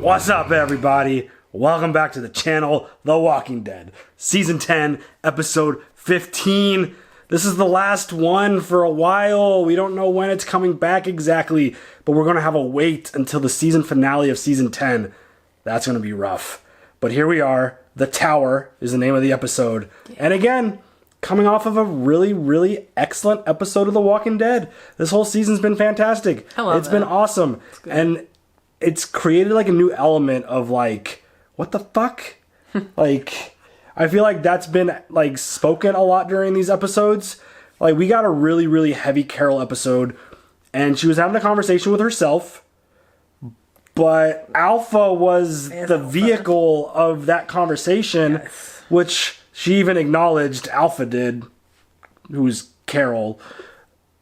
What's up, everybody? Welcome back to the channel, The Walking Dead, Season 10, Episode 15. This is the last one for a while. We don't know when it's coming back exactly, but we're going to have a wait until the season finale of Season 10. That's going to be rough. But here we are. The Tower is the name of the episode. And again, coming off of a really, really excellent episode of The Walking Dead. This whole season's been fantastic. It's been awesome. And it's created like a new element of like, what the fuck? Like, I feel like that's been like spoken a lot during these episodes. Like, we got a really, really heavy Carol episode, and she was having a conversation with herself, but Alpha was the vehicle of that conversation, which she even acknowledged Alpha did, who's Carol.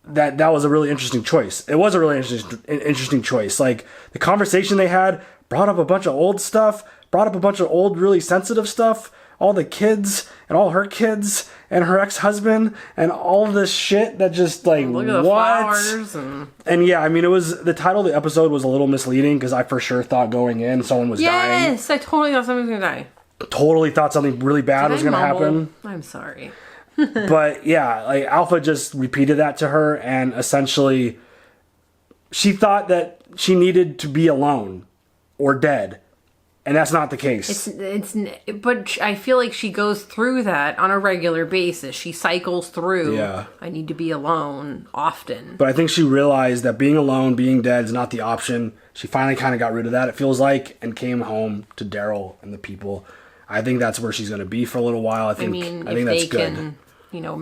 That was a really interesting choice. It was a really interesting choice. Like, the conversation they had brought up a bunch of old stuff, brought up a bunch of old, really sensitive stuff, all the kids, and all her kids, and her ex-husband, and all this shit that just, like, look at the flowers and yeah, I mean, the title of the episode was a little misleading, because I for sure thought going in someone was dying. Yes, I totally thought someone was gonna die. Totally thought something really bad was gonna happen. I'm sorry. But yeah, like, Alpha just repeated that to her, and essentially she thought that she needed to be alone or dead, and that's not the case. But I feel like she goes through that on a regular basis. She cycles through. Yeah. I need to be alone often. But I think she realized that being alone, being dead is not the option. She finally kind of got rid of that, it feels like, and came home to Daryl and the people. I think that's where she's going to be for a little while. I think that's good. Can,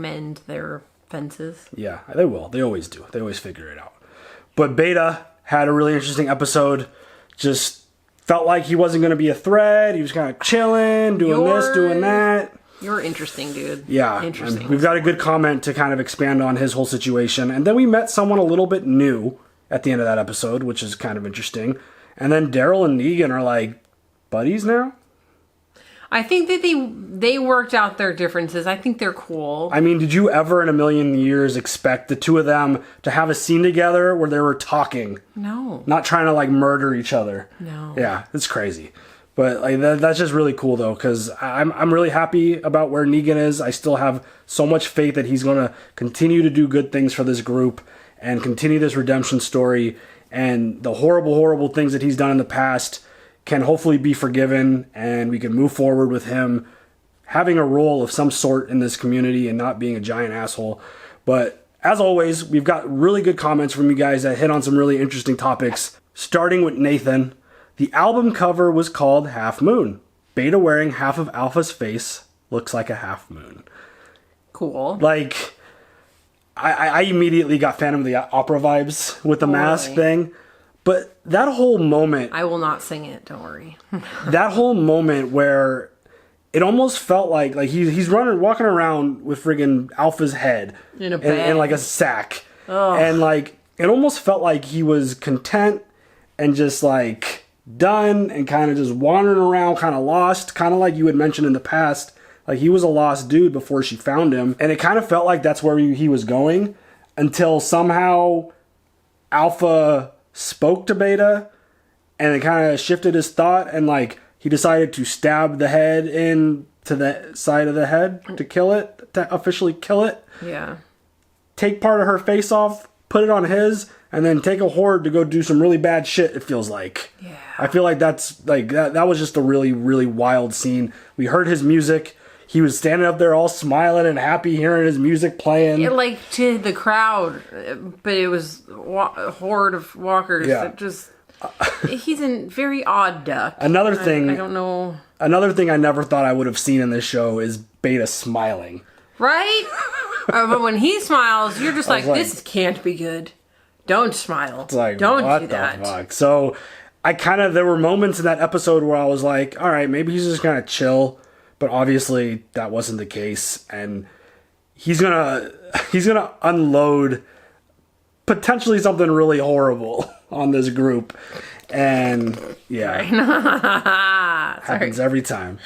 mend their fences. Yeah, they will. They always do. They always figure it out. But Beta had a really interesting episode. Just felt like he wasn't going to be a threat. He was kind of chilling, doing this, doing that. You're interesting, dude. Yeah. Interesting. We've got a good comment to kind of expand on his whole situation. And then we met someone a little bit new at the end of that episode, which is kind of interesting. And then Daryl and Negan are like buddies now. I think that they worked out their differences. I think they're cool. I mean, did you ever in a million years expect the two of them to have a scene together where they were talking? No. Not trying to, like, murder each other. No. Yeah, it's crazy. But like that's just really cool, though, because I'm really happy about where Negan is. I still have so much faith that he's going to continue to do good things for this group and continue this redemption story. And the horrible, horrible things that he's done in the past can hopefully be forgiven, and we can move forward with him having a role of some sort in this community and not being a giant asshole. But as always, we've got really good comments from you guys that hit on some really interesting topics. Starting with Nathan, the album cover was called Half Moon. Beta wearing half of Alpha's face looks like a half moon. Cool. Like, I immediately got Phantom of the Opera vibes with the mask thing. But that whole moment... I will not sing it, don't worry. That whole moment where it almost felt like he's walking around with friggin' Alpha's head in a bag. In like a sack. Ugh. And like, it almost felt like he was content and just like done and kind of just wandering around, kind of lost, kind of like you had mentioned in the past. Like, he was a lost dude before she found him. And it kind of felt like that's where he was going until somehow Alpha spoke to Beta, and it kind of shifted his thought, and like he decided to stab the head into the side of the head to kill it, to officially kill it. Yeah. Take part of her face off, put it on his, and then take a horde to go do some really bad shit, it feels like. Yeah. I feel like that's like that was just a really, really wild scene. We heard his music. He was standing up there all smiling and happy hearing his music playing. Like to the crowd, but it was a horde of walkers that just... He's a very odd duck. Another thing... I don't know... Another thing I never thought I would have seen in this show is Beta smiling. Right? But when he smiles, you're just like, this can't be good. Don't smile. It's like, don't what do the that. Fuck? So, there were moments in that episode where I was like, all right, maybe he's just gonna chill. But obviously that wasn't the case, and he's gonna unload potentially something really horrible on this group, and yeah, happens every time.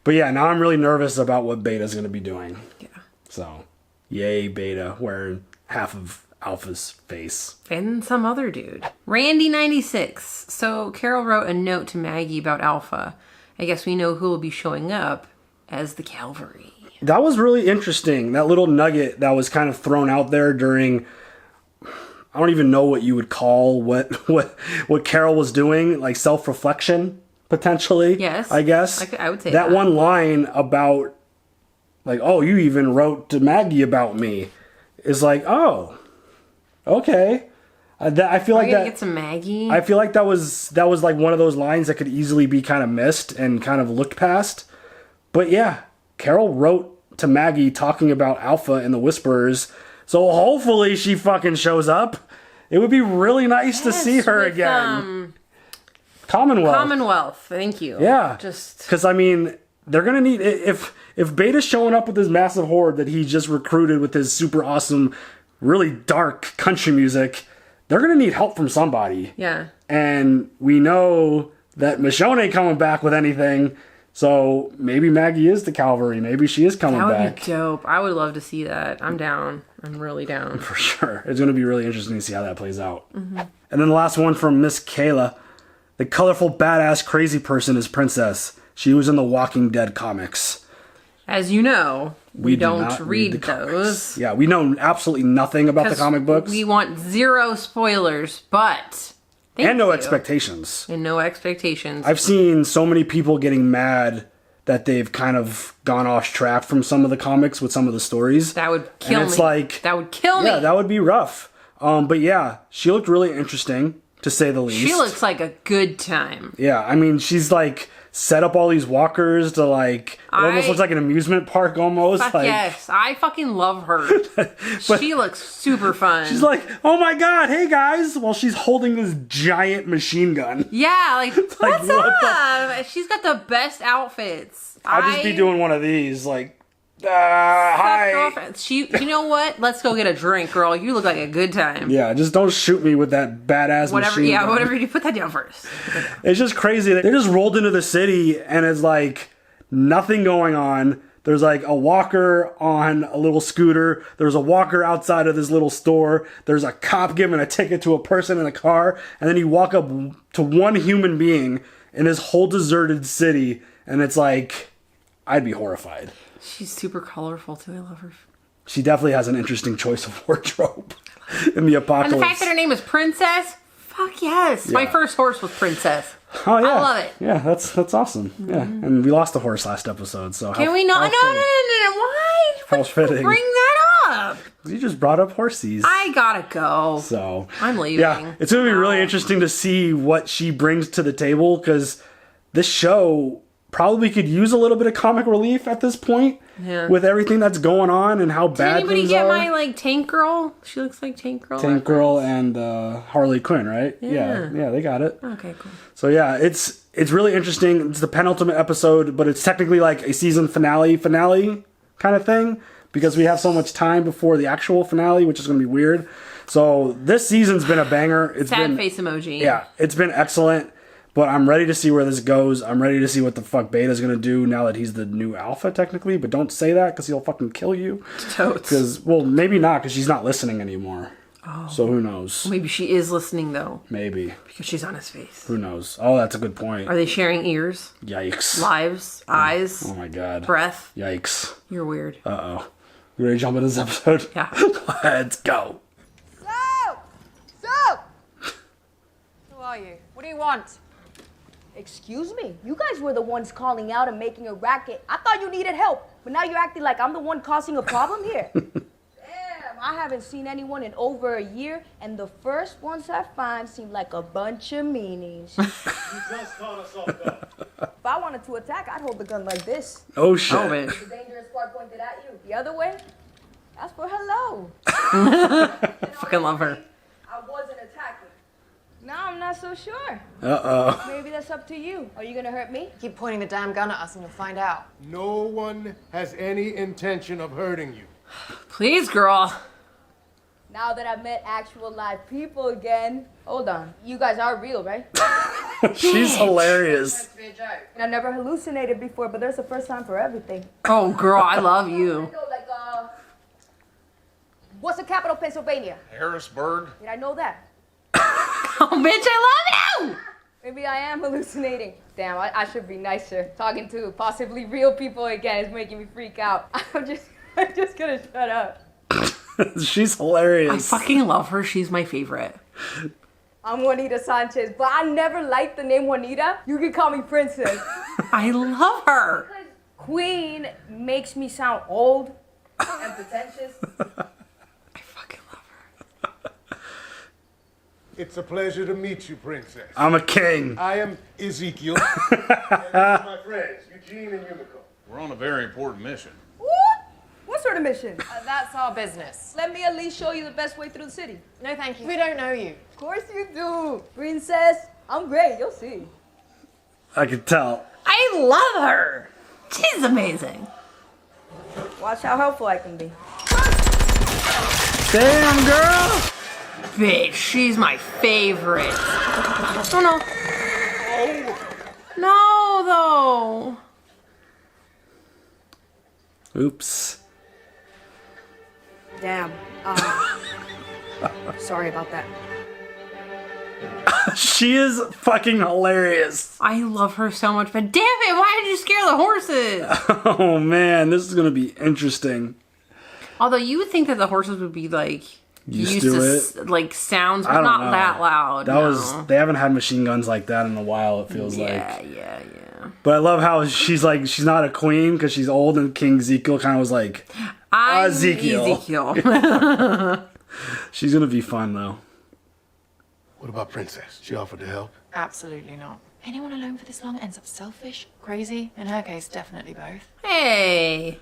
But yeah, now I'm really nervous about what Beta's gonna be doing. Yeah. So, yay Beta wearing half of Alpha's face. And some other dude. Randy96. So Carol wrote a note to Maggie about Alpha. I guess we know who will be showing up as the cavalry. That was really interesting. That little nugget that was kind of thrown out there during, I don't even know what you would call what Carol was doing, like self-reflection, potentially. Yes. I guess. I would say that one line about, like, oh, you even wrote to Maggie about me, is like, oh, okay. I feel like that. Get some Maggie. I feel like that was like one of those lines that could easily be kind of missed and kind of looked past. But yeah, Carol wrote to Maggie talking about Alpha and the Whisperers, so hopefully she fucking shows up. It would be really nice to see her again. Commonwealth, thank you. Yeah, just because I mean, they're gonna need, if Beta's showing up with this massive horde that he just recruited with his super awesome, really dark country music, they're gonna need help from somebody. Yeah, and we know that Michonne ain't coming back with anything. So maybe Maggie is the cavalry. Maybe she is coming back. That would be dope. I would love to see that. I'm down. I'm really down. For sure. It's going to be really interesting to see how that plays out. Mm-hmm. And then the last one from Miss Kayla. The colorful, badass, crazy person is Princess. She was in the Walking Dead comics. As you know, we don't read the those. Yeah, we know absolutely nothing about the comic books. We want zero spoilers, but... And no expectations. And no expectations. I've seen so many people getting mad that they've kind of gone off track from some of the comics with some of the stories. That would kill me. It's like... That would kill me. Yeah, that would be rough. But yeah, she looked really interesting, to say the least. She looks like a good time. Yeah, I mean, she's like set up all these walkers to like, it almost looks like an amusement park almost. Fuck like, yes, I fucking love her. She looks super fun. She's like, oh my god, hey guys, while she's holding this giant machine gun. Yeah, like what's up? She's got the best outfits. I'll just be doing one of these, like, hi. You know what? Let's go get a drink, girl. You look like a good time. Yeah, just don't shoot me with that badass machine gun. Whatever you put that down first. It's just crazy. They just rolled into the city and it's like nothing going on. There's like a walker on a little scooter. There's a walker outside of this little store. There's a cop giving a ticket to a person in a car. And then you walk up to one human being in this whole deserted city. And it's like, I'd be horrified. She's super colorful too. I love her. She definitely has an interesting choice of wardrobe in the apocalypse. And the fact that her name is Princess, fuck yes. Yeah. My first horse was Princess. Oh yeah, I love it. Yeah, that's awesome. Mm-hmm. Yeah, and we lost a horse last episode, so can we not? No. Why? How fitting. Bring that up. You just brought up horsies. I gotta go. So I'm leaving. Yeah, it's gonna be really interesting to see what she brings to the table because this show probably could use a little bit of comic relief at this point. Yeah. With everything that's going on and how bad things are. Did anybody get my, like, Tank Girl? She looks like Tank Girl. Tank Girl and Harley Quinn, right? Yeah, they got it. Okay, cool. So yeah, it's really interesting. It's the penultimate episode, but it's technically like a season finale kind of thing because we have so much time before the actual finale, which is going to be weird. So this season's been a banger. It's sad face emoji. Yeah, it's been excellent. But I'm ready to see where this goes. I'm ready to see what the fuck Beta's gonna do now that he's the new Alpha, technically. But don't say that, because he'll fucking kill you. Totes. Because, well, maybe not, because she's not listening anymore. Oh. So who knows? Maybe she is listening, though. Maybe. Because she's on his face. Who knows? Oh, that's a good point. Are they sharing ears? Yikes. Lives? Eyes? Oh my god. Breath? Yikes. You're weird. Uh-oh. You ready to jump into this episode? Yeah. Let's go. So! Who are you? What do you want? Excuse me, you guys were the ones calling out and making a racket. I thought you needed help, but now you're acting like I'm the one causing a problem here. Damn, I haven't seen anyone in over a year, and the first ones I find seem like a bunch of meanies. You just caught us off guard. If I wanted to attack, I'd hold the gun like this. Oh shit. Oh, man. The dangerous part pointed at you. The other way, that's for hello. Fucking love her. I wasn't attacking. Now I'm not so sure. Uh-oh. Maybe that's up to you. Are you gonna hurt me? Keep pointing the damn gun at us and we'll find out. No one has any intention of hurting you. Please, girl. Now that I've met actual live people again. Hold on. You guys are real, right? She's hilarious. To be a joke. I never hallucinated before, but there's a first time for everything. Oh, girl, I love you. What's the capital of Pennsylvania? Harrisburg. Did I know that? Oh, bitch, I love you! Maybe I am hallucinating. Damn, I should be nicer. Talking to possibly real people again is making me freak out. I'm just gonna shut up. She's I hilarious. fucking love her. She's my favorite. I'm Juanita Sanchez, but I never liked the name Juanita. You can call me Princess. I love her. Queen makes me sound old and pretentious. I fucking love her. It's a pleasure to meet you, Princess. I'm a king. I am Ezekiel. And these are my friends, Eugene and Yumiko. We're on a very important mission. What sort of mission? That's our business. Let me at least show you the best way through the city. No, thank you. We don't know you. Of course you do. Princess, I'm great, you'll see. I can tell. I love her. She's amazing. Watch how helpful I can be. Damn, girl. Bitch, she's my favorite. Oh no. No, though. Oops. Damn. Sorry about that. She is fucking hilarious. I love her so much, but damn it, why did you scare the horses? Oh man, this is gonna be interesting. Although you would think that the horses would be like Used to it? like sounds, I but don't not know. that loud. That no. was they haven't had machine guns like that in a while. It feels yeah, like. yeah. But I love how she's like she's not a queen because she's old, and King Ezekiel kind of was like, I'm Ezekiel. Ezekiel. she's gonna be fun though. What about Princess? She offered to help. Absolutely not. Anyone alone for this long ends up selfish, crazy. In her case, definitely both. Hey.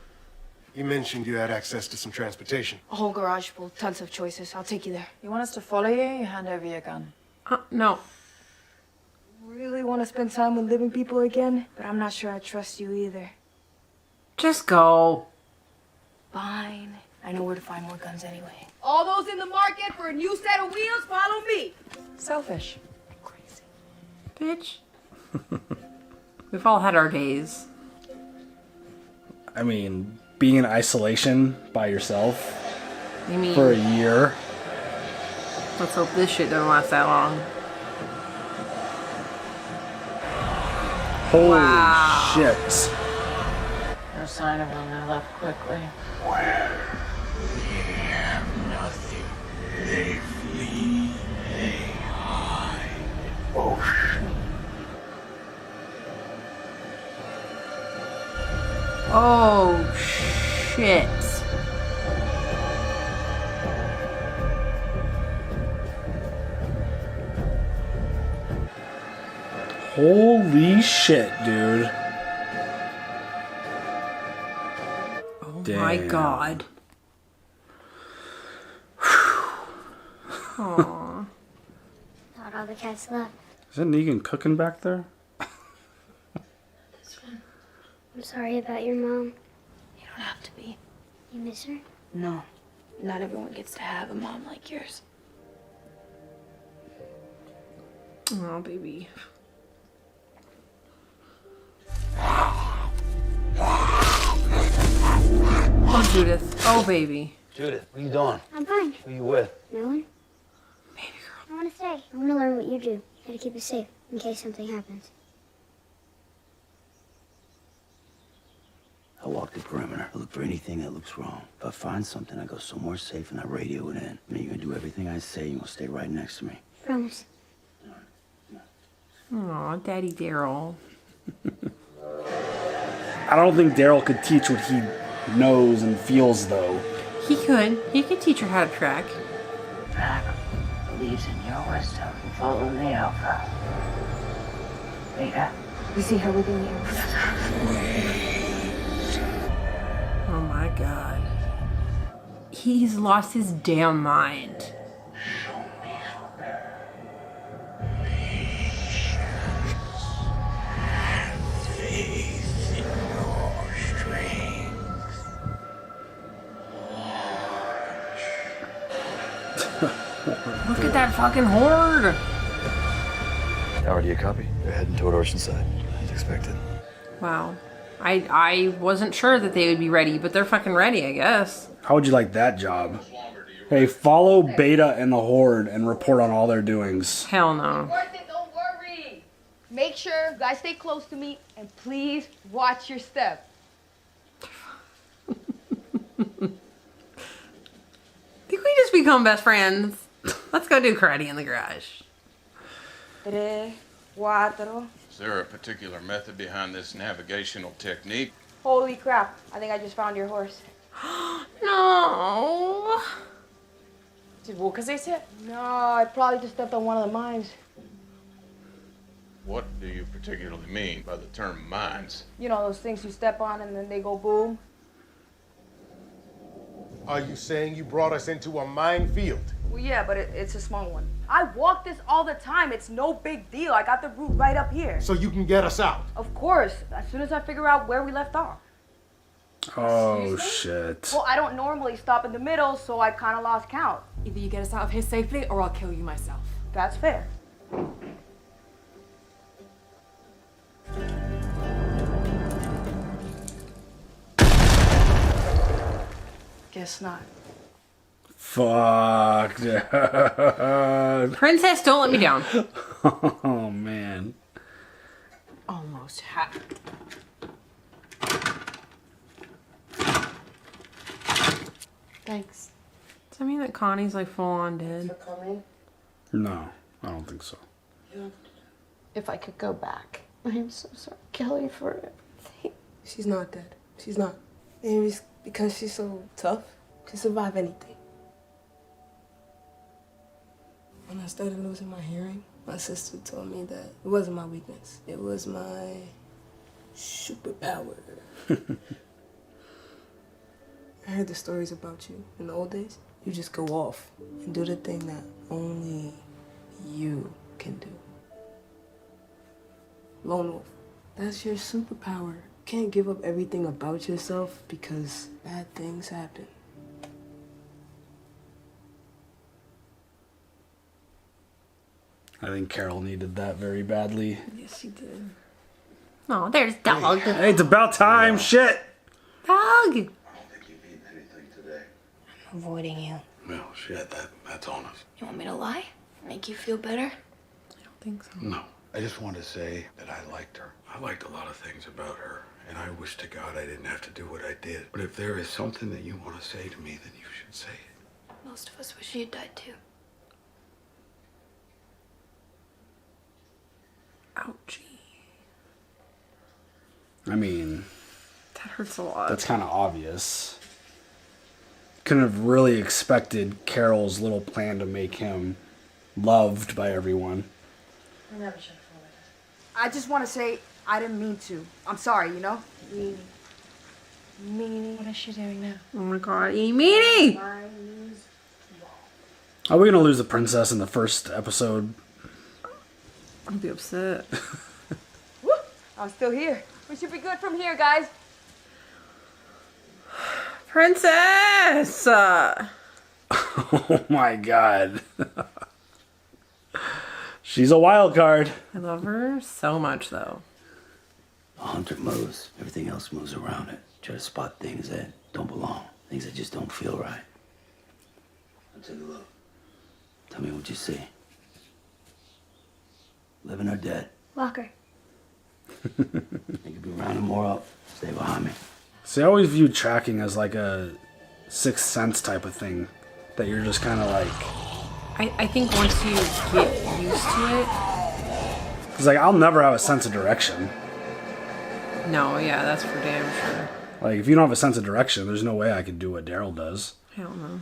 You mentioned you had access to some transportation. A whole garage full, tons of choices. I'll take you there. You want us to follow you? You hand over your gun. No. Really want to spend time with living people again, but I'm not sure I trust you either. Just go. Fine. I know where to find more guns anyway. All those in the market for a new set of wheels, follow me. Selfish. Crazy. Bitch. We've all had our days. I mean, being in isolation by yourself You mean, for a year. let's hope this shit doesn't last that long. Holy Wow. shit. No sign of them. They left quickly. Oh, shit. Holy shit, dude. Oh Damn. my god. Aww. Thought all the cats left. Isn't Negan cooking back there? I'm sorry about your mom. You don't have to be. You miss her? No. Not everyone gets to have a mom like yours. Oh, baby. Oh, Judith. Oh, baby. Judith, what are you doing? I'm fine. Who are you with? No one? Baby girl. I want to stay. I want to learn what you do. You gotta keep us safe in case something happens. I walk the perimeter. I look for anything that looks wrong. If I find something, I go somewhere safe and I radio it in. And then you're gonna do everything I say. You're gonna stay right next to me. Promise. Aw, Daddy Daryl. I don't think Daryl could teach what he knows and feels, though. He could. He could teach her how to track. Mac believes in your wisdom. Follow the Alpha. Beta. We see her within you. Oh my god. He's lost his damn mind. Look at that fucking horde! Howard, do you copy? They're heading toward Oceanside, as expected. Wow. I wasn't sure that they would be ready, but they're fucking ready, I guess. How would you like that job? Hey, follow Beta and the Horde and report on all their doings. Hell no. Worth it, don't worry. Make sure you guys stay close to me and please watch your step. Think we just become best friends? Let's go do karate in the garage. 3, 4. Is there a particular method behind this navigational technique? Holy crap. I think I just found your horse. No. Did Walker eat it? No, I probably just stepped on one of the mines. What do you particularly mean by the term mines? You know, those things you step on and then they go boom. Are you saying you brought us into a minefield? Well, yeah, but it's a small one. I walk this all the time. It's no big deal. I got the route right up here. So you can get us out? Of course, as soon as I figure out where we left off. Oh, shit. Well, I don't normally stop in the middle, so I kind of lost count. Either you get us out of here safely or I'll kill you myself. That's fair. Guess not. Fuck, dude. Princess, don't let me down. Oh, man. Almost had. Thanks. Does that mean that Connie's like full on dead? No, I don't think so. If I could go back. I'm so sorry, Kelly, for everything. She's not dead. She's not. Maybe it's because she's so tough. She survive anything. When I started losing my hearing, my sister told me that it wasn't my weakness. It was my superpower. I heard the stories about you in the old days. You just go off and do the thing that only you can do. Lone wolf. That's your superpower. Can't give up everything about yourself because bad things happen. I think Carol needed that very badly. Yes, she did. Oh, there's Dog. Hey, it's about time. Shit. Dog. I don't think you've eaten anything today. I'm avoiding you. Well, shit, that's on us. You want me to lie? Make you feel better? I don't think so. No. I just wanted to say that I liked her. I liked a lot of things about her, and I wish to God I didn't have to do what I did. But if there is something that you want to say to me, then you should say it. Most of us wish she had died too. Ouchie. I mean, That hurts a lot. that's kind of obvious. Couldn't have really expected Carol's little plan to make him loved by everyone. I just want to say I didn't mean to. I'm sorry, you know? Meanie. What is she doing now? Oh my god, meanie! Are we gonna lose the princess in the first episode? I'll be upset. Woo! I'm still here. We should be good from here, guys. Princess! Oh my god. She's a wild card. I love her so much, though. A hunter moves. Everything else moves around it. Try to spot things that don't belong. Things that just don't feel right. I'll take a look. Tell me what you see. Living or dead? Walker. You could be rounding more up. Stay behind me. See, I always viewed tracking as like a sixth sense type of thing. That you're just kind of like... I think once you get used to it... Because like, I'll never have a sense of direction. No, yeah, that's for damn sure. Like, if you don't have a sense of direction, there's no way I could do what Daryl does. I don't know.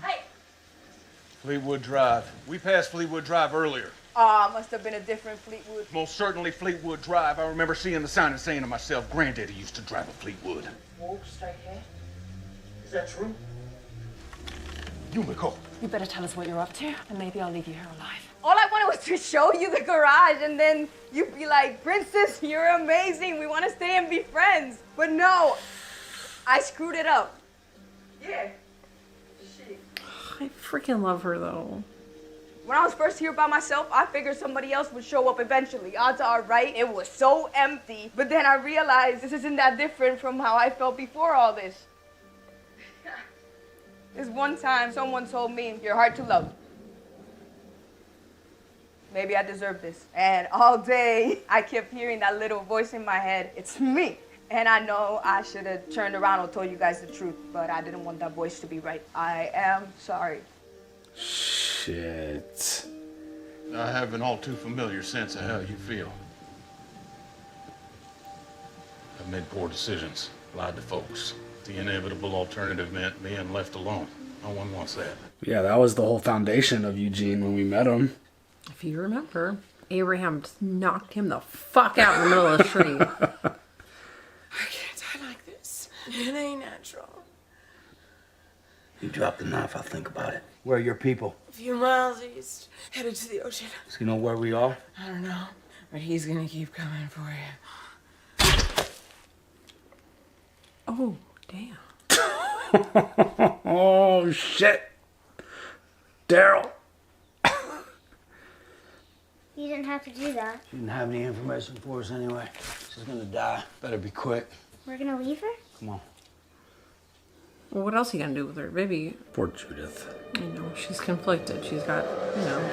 Fleetwood Drive. We passed Fleetwood Drive earlier. Must have been a different Fleetwood. Most certainly Fleetwood Drive. I remember seeing the sign and saying to myself, Granddaddy used to drive a Fleetwood. Is that true? Yumiko. You better tell us what you're up to, and maybe I'll leave you here alive. All I wanted was to show you the garage, and then you'd be like, Princess, you're amazing. We want to stay and be friends. But no, I screwed it up. Yeah. Shit. I freaking love her, though. When I was first here by myself, I figured somebody else would show up eventually. Odds are right, it was so empty. But then I realized this isn't that different from how I felt before all this. This one time, someone told me, you're hard to love. Maybe I deserve this. And all day, I kept hearing that little voice in my head. It's me. And I know I should have turned around and told you guys the truth, but I didn't want that voice to be right. I am sorry. Shit. I have an all too familiar sense of how you feel. I've made poor decisions, lied to folks. The inevitable alternative meant being left alone. No one wants that. Yeah, that was the whole foundation of Eugene when we met him. If you remember, Abraham just knocked him the fuck out in the middle of the street. I can't die like this. It ain't natural. You drop the knife, I'll think about it. Where are your people? A few miles east, headed to the ocean. So you know where we are? I don't know, but he's gonna keep coming for you. Oh, damn. Oh, shit. Daryl. You didn't have to do that. She didn't have any information for us anyway. She's gonna die. Better be quick. We're gonna leave her? Come on. Well, what else are you gonna do with her? Baby, Poor Judith. you know, she's conflicted. She's got, you know.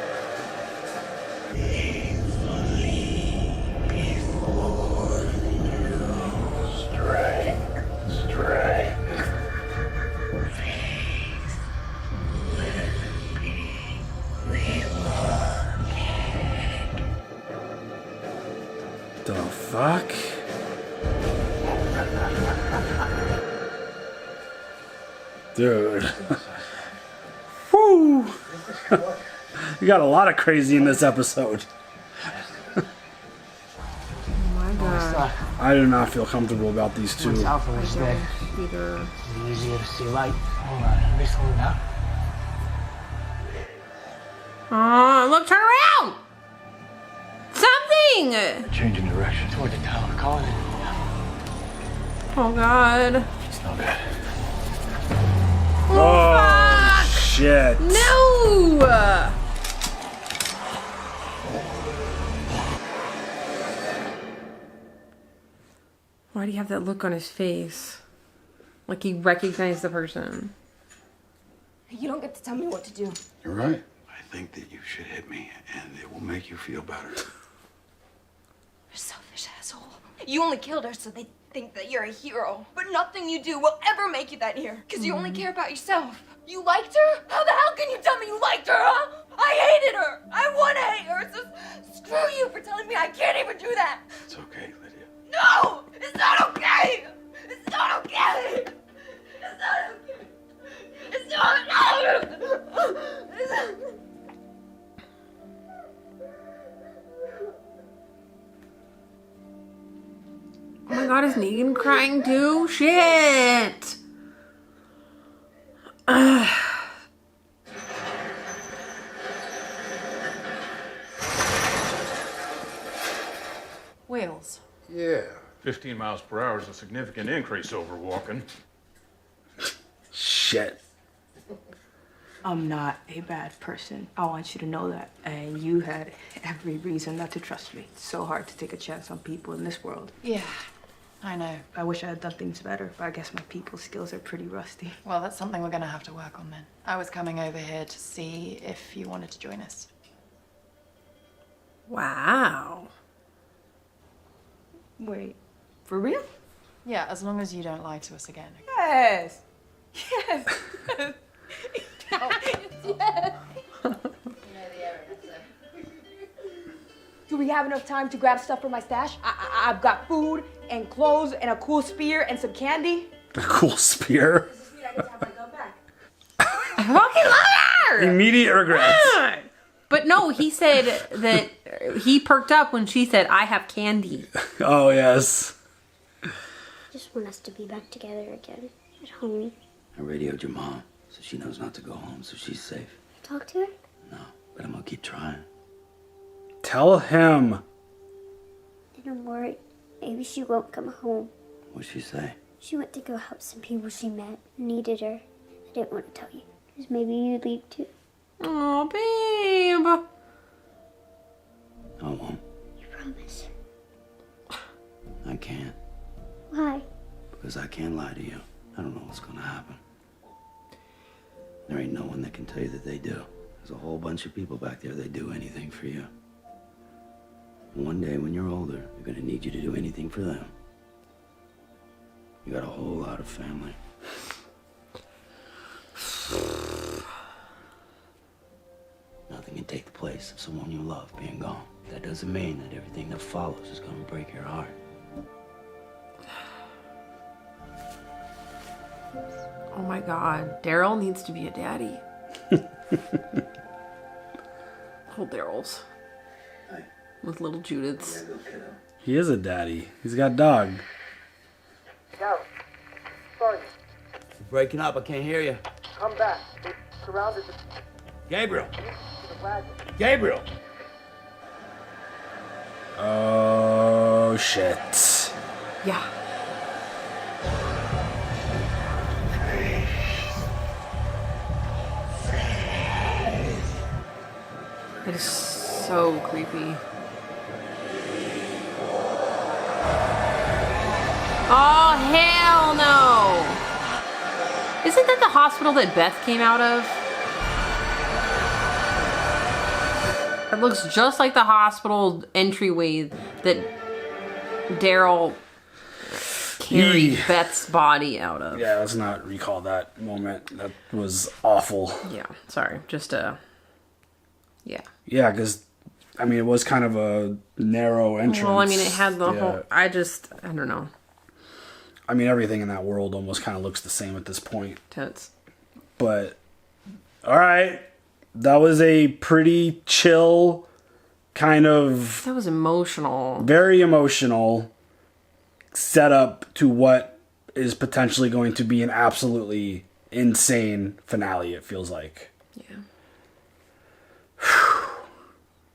The fuck? Dude. Woo! You got a lot of crazy in this episode. Oh my god. I do not feel comfortable about these two. Alpha was dead. Either. It's easier to see light. Hold on, let me slow down. Oh, look, turn around! Something! Changing direction. Toward the tower, calling it. Oh god. It's no good. Oh, fuck! shit. No! Why do you have that look on his face? Like he recognized the person. You don't get to tell me what to do. You're right. I think that you should hit me, and it will make you feel better. You're a selfish asshole. You only killed her so they think that you're a hero. But nothing you do will ever make you that hero. Because you only care about yourself. You liked her? How the hell can you tell me you liked her, huh? I hated her. I want to hate her. So screw you for telling me I can't even do that. It's okay, Lydia. No! It's not okay! It's not okay! It's not okay! It's not Oh my god, is Negan crying too? Shit! Wheels. Yeah. 15 miles per hour is a significant increase over walking. Shit. I'm not a bad person. I want you to know that. And you had every reason not to trust me. It's so hard to take a chance on people in this world. Yeah, I know. I wish I had done things better, but I guess my people skills are pretty rusty. Well, that's something we're gonna have to work on then. I was coming over here to see if you wanted to join us. Wow. Wait, for real? Yeah, as long as you don't lie to us again. Yes! Yes! Do we have enough time to grab stuff from my stash? I've got food and clothes and a cool spear and some candy. A cool spear. I fucking love her! Immediate regrets. But no, he said that he perked up when she said, I have candy. Oh, yes. Just want us to be back together again. At home. I radioed your mom, so she knows not to go home, so she's safe. Talk to her? No, but I'm gonna keep trying. Tell him. Don't worry. Maybe she won't come home. What'd she say? She went to go help some people she met who needed her. I didn't want to tell you, because maybe you'd leave too. Oh, babe. I won't. You promise? I can't. Why? Because I can't lie to you. I don't know what's gonna happen. There ain't no one that can tell you that they do. There's a whole bunch of people back there that do anything for you. One day when you're older, they're gonna need you to do anything for them. You got a whole lot of family. Nothing can take the place of someone you love being gone. That doesn't mean that everything that follows is gonna break your heart. Oh my God, Daryl needs to be a daddy. Old Daryl's. With little Judith's. He is a daddy. He's got a dog. Go. Sorry. You're breaking up, I can't hear you. Come back. We're surrounded. Gabriel! To the wagon. Gabriel! Oh, shit. Yeah. It is so creepy. Oh, hell no! Isn't that the hospital that Beth came out of? It looks just like the hospital entryway that Daryl carried Beth's body out of. Yeah, let's not recall that moment. That was awful. Yeah, sorry. Just, yeah. Yeah, because, I mean, it was kind of a narrow entrance. Well, I mean, it had the whole... I don't know. I mean, everything in that world almost kind of looks the same at this point. Totes. But, all right. That was a pretty chill kind of... That was emotional. Very emotional setup to what is potentially going to be an absolutely insane finale, it feels like. Yeah.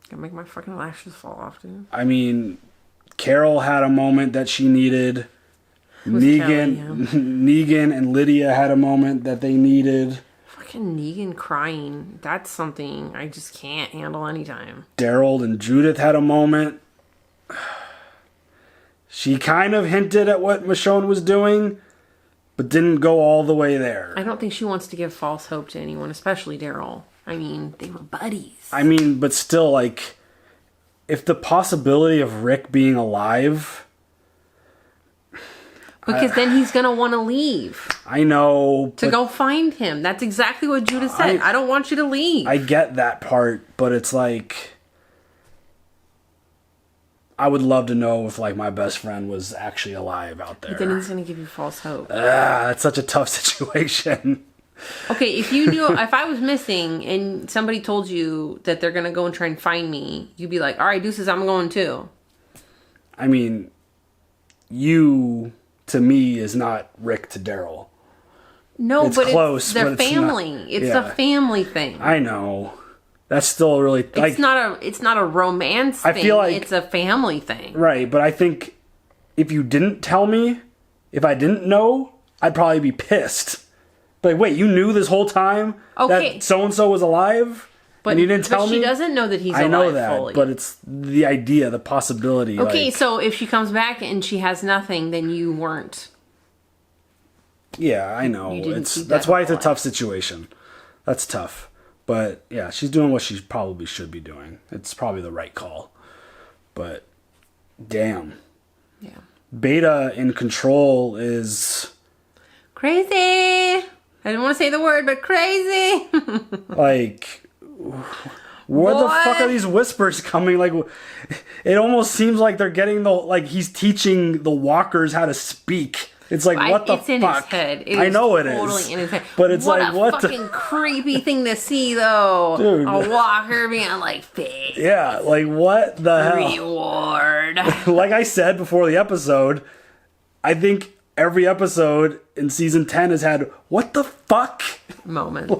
Gonna make my fucking lashes fall off, dude. I mean, Carol had a moment that she needed. Negan and Lydia had a moment that they needed. Fucking Negan crying. That's something I just can't handle anytime. Daryl and Judith had a moment. She kind of hinted at what Michonne was doing, but didn't go all the way there. I don't think she wants to give false hope to anyone, especially Daryl. I mean, they were buddies. I mean, but still, like, if the possibility of Rick being alive... Because then he's going to want to leave. I know. To go find him. That's exactly what Judith said. I don't want you to leave. I get that part, but it's like... I would love to know if, like, my best friend was actually alive out there. But then he's going to give you false hope. That's such a tough situation. Okay, if you knew... if I was missing and somebody told you that they're going to go and try and find me, you'd be like, all right, deuces, I'm going too. I mean, you... to me is not Rick to Daryl. No, it's but close, it's their but family. It's a family thing. I know. That's still really like, it's not a romance thing. I feel like it's a family thing. Right, but I think if you didn't tell me, if I didn't know, I'd probably be pissed. But wait, you knew this whole time that so and so was alive? But and you didn't tell me? She doesn't know that he's alive. I know that, fully. but it's the idea, the possibility. Okay, like, so if she comes back and she has nothing, then you weren't. Yeah, I know. You didn't keep that's that why it's a alive. tough situation. That's tough. But yeah, she's doing what she probably should be doing. It's probably the right call. But damn. Yeah. Beta in control is crazy. I didn't want to say the word, but crazy. like, where the fuck are these whispers coming? Like, it almost seems like they're getting he's teaching the walkers how to speak. It's like, what the fuck? It's in his head. I know it is. Totally in his head. But it's like, what a fucking creepy thing to see, though. Dude. A walker being like, fake. Yeah, like, what the hell? Reward. Like I said before the episode, I think every episode in season 10 has had, what the fuck? Moments.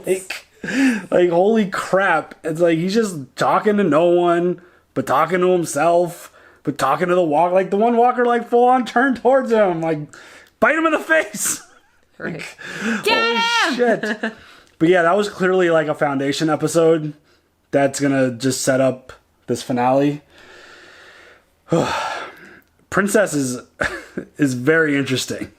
like, holy crap. It's like, he's just talking to no one, but talking to himself, but talking to the walker. Like, the one walker, like, full on turned towards him, like... bite him in the face. Right. Holy shit. But yeah, that was clearly like a foundation episode that's gonna just set up this finale. Princess is very interesting.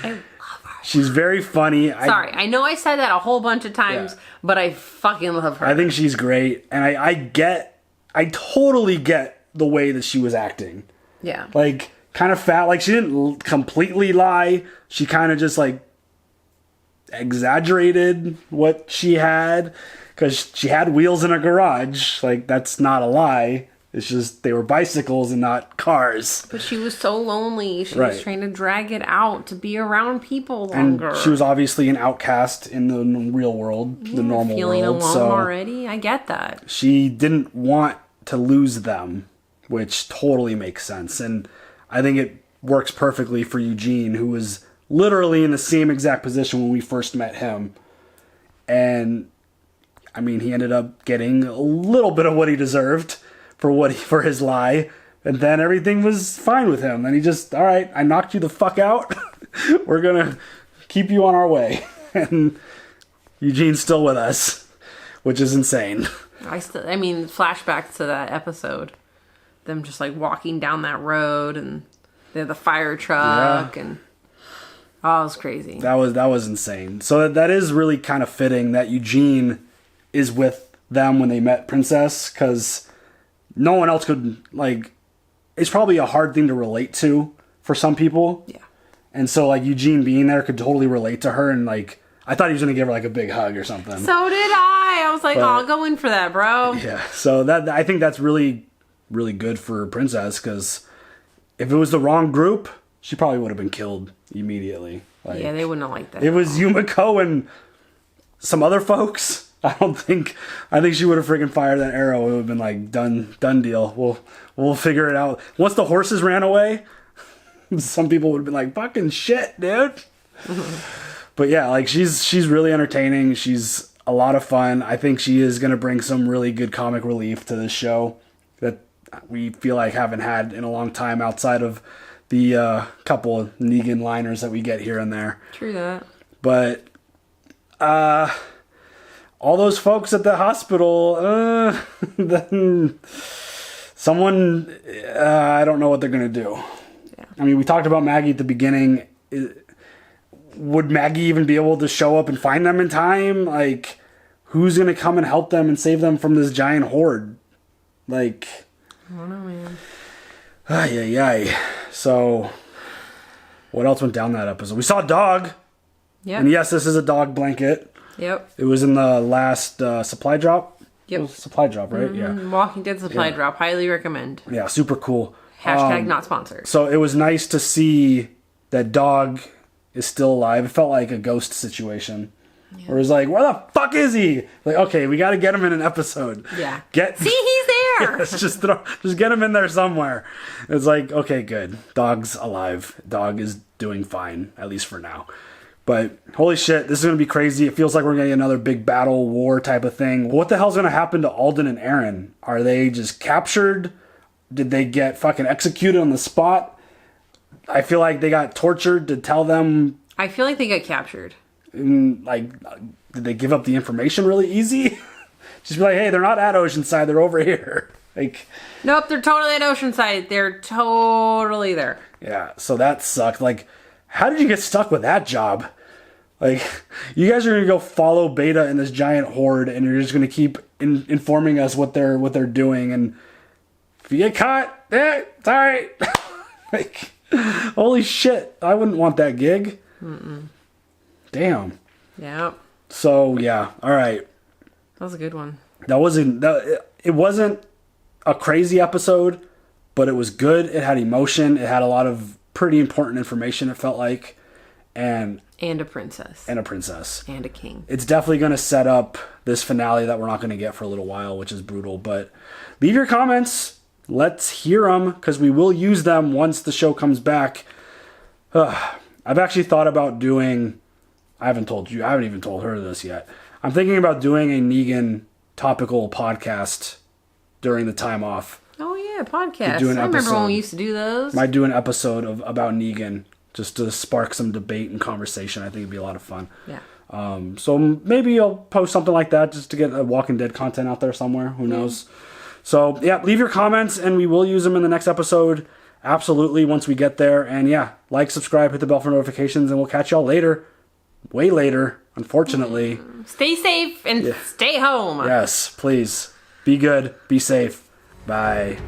I love her. She's very funny. Sorry, I know I said that a whole bunch of times, but I fucking love her. I think she's great, and I totally get the way that she was acting. Yeah. Like, kind of fat. Like, she didn't completely lie. She kind of just, like, exaggerated what she had, because she had wheels in a garage. Like, that's not a lie. It's just they were bicycles and not cars. But she was so lonely. She was trying to drag it out to be around people longer. And she was obviously an outcast in the real world, the normal feeling world. Alone already. I get that. She didn't want to lose them, which totally makes sense. And I think it works perfectly for Eugene, who was literally in the same exact position when we first met him. And I mean, he ended up getting a little bit of what he deserved for his lie, and then everything was fine with him. And he just, all right, I knocked you the fuck out. We're gonna keep you on our way. And Eugene's still with us, which is insane. I mean, flashbacks to that episode, them just like walking down that road, and they had the fire truck, and oh, it was crazy. That was insane. So that is really kind of fitting that Eugene is with them when they met Princess, because no one else could, like, it's probably a hard thing to relate to for some people. Yeah. And so, like, Eugene being there could totally relate to her, and, like, I thought he was going to give her, like, a big hug or something. So did I. I was like, oh, go in for that, bro. Yeah. So I think that's really, really good for Princess, because if it was the wrong group, she probably would have been killed immediately. Like, yeah, they wouldn't have liked that. It was Yumiko and some other folks. I think she would have freaking fired that arrow. It would have been like done deal. We'll figure it out. Once the horses ran away, some people would have been like, fucking shit, dude. But yeah, like she's really entertaining. She's a lot of fun. I think she is going to bring some really good comic relief to this show that we feel like haven't had in a long time, outside of the couple of Negan liners that we get here and there. True that. But all those folks at the hospital, then someone, I don't know what they're going to do. Yeah. I mean, we talked about Maggie at the beginning. Would Maggie even be able to show up and find them in time? Like, who's going to come and help them and save them from this giant horde? Like, I don't know, man. Ay. So, what else went down that episode? We saw a dog. Yep. And yes, this is a dog blanket. Yep. It was in the last supply drop. Yep. It was supply drop, right? Mm-hmm. Yeah. Walking Dead supply drop. Highly recommend. Yeah, super cool. Hashtag not sponsored. So it was nice to see that dog is still alive. It felt like a ghost situation. Yeah. Where it was like, where the fuck is he? Like, okay, we got to get him in an episode. Yeah. See, he's there. Yes, just get him in there somewhere. It's like, okay, good. Dog's alive. Dog is doing fine, at least for now. But holy shit, this is going to be crazy. It feels like we're going to get another big battle war type of thing. What the hell's going to happen to Alden and Aaron? Are they just captured? Did they get fucking executed on the spot? I feel like they got tortured to tell them. I feel like they got captured. Like, did they give up the information really easy? Just be like, hey, they're not at Oceanside. They're over here. Like, nope, they're totally at Oceanside. They're totally there. Yeah, so that sucked. Like, how did you get stuck with that job? Like, you guys are going to go follow Beta in this giant horde, and you're just going to keep informing us what they're doing. And if you get caught, it's all right. Like, holy shit. I wouldn't want that gig. Mm-mm. Damn. Yeah. So, yeah. All right. That was a good one. It wasn't a crazy episode, but it was good. It had emotion. It had a lot of pretty important information, it felt like. And a princess. And a princess. And a king. It's definitely going to set up this finale that we're not going to get for a little while, which is brutal. But leave your comments. Let's hear them, because we will use them once the show comes back. I've actually thought about doing... I haven't even told her this yet. I'm thinking about doing a Negan topical podcast during the time off. Oh yeah, podcast. I remember when we used to do those. Might do an episode about Negan, just to spark some debate and conversation. I think it'd be a lot of fun. Yeah. So maybe I'll post something like that just to get Walking Dead content out there somewhere. Who knows? So yeah, leave your comments and we will use them in the next episode. Absolutely, once we get there. And yeah, like, subscribe, hit the bell for notifications, and we'll catch y'all later. way later, unfortunately. Stay safe and stay home. Yes, please. Be good. Be safe. Bye.